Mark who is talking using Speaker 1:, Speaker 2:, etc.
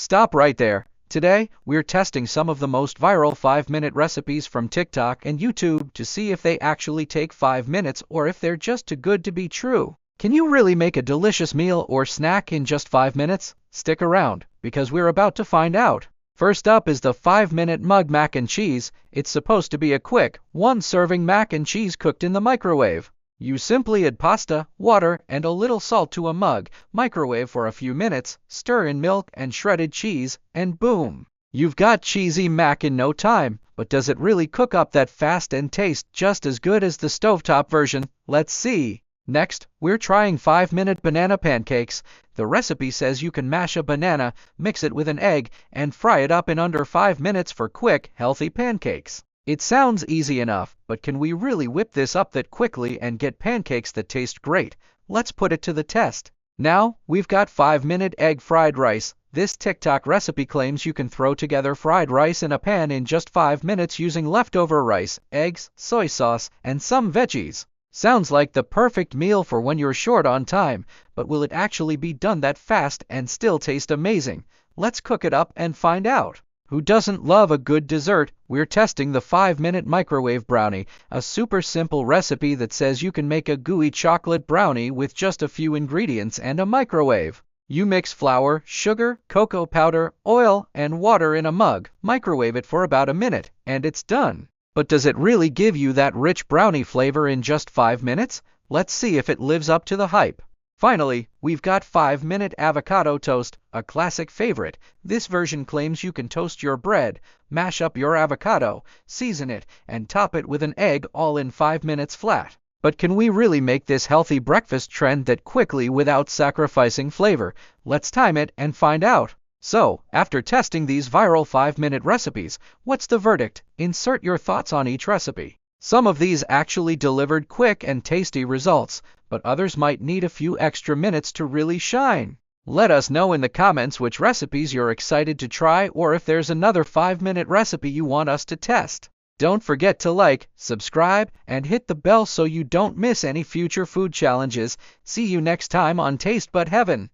Speaker 1: Stop right there. Today, we're testing some of the most viral 5-minute recipes from TikTok and YouTube to see if they actually take 5 minutes or if they're just too good to be true. Can you really make a delicious meal or snack in just 5 minutes? Stick around, because we're about to find out. First up is the 5-minute mug mac and cheese. It's supposed to be a quick, one-serving mac and cheese cooked in the microwave. You simply add pasta, water, and a little salt to a mug, microwave for a few minutes, stir in milk and shredded cheese, and boom! You've got cheesy mac in no time. But does it really cook up that fast and taste just as good as the stovetop version? Let's see. Next, we're trying 5-minute banana pancakes. The recipe says you can mash a banana, mix it with an egg, and fry it up in under 5 minutes for quick, healthy pancakes. It sounds easy enough, but can we really whip this up that quickly and get pancakes that taste great? Let's put it to the test. Now, we've got 5-minute egg fried rice. This TikTok recipe claims you can throw together fried rice in a pan in just 5 minutes using leftover rice, eggs, soy sauce, and some veggies. Sounds like the perfect meal for when you're short on time, but will it actually be done that fast and still taste amazing? Let's cook it up and find out. Who doesn't love a good dessert? We're testing the 5-minute microwave brownie, a super simple recipe that says you can make a gooey chocolate brownie with just a few ingredients and a microwave. You mix flour, sugar, cocoa powder, oil, and water in a mug, microwave it for about a minute, and it's done. But does it really give you that rich brownie flavor in just 5 minutes? Let's see if it lives up to the hype. Finally, we've got 5-minute avocado toast, a classic favorite. This version claims you can toast your bread, mash up your avocado, season it, and top it with an egg all in 5 minutes flat. But can we really make this healthy breakfast trend that quickly without sacrificing flavor? Let's time it and find out. So, after testing these viral 5-minute recipes, what's the verdict? Insert your thoughts on each recipe. Some of these actually delivered quick and tasty results, but others might need a few extra minutes to really shine. Let us know in the comments which recipes you're excited to try or if there's another 5-minute recipe you want us to test. Don't forget to like, subscribe, and hit the bell so you don't miss any future food challenges. See you next time on Tastebud Heaven.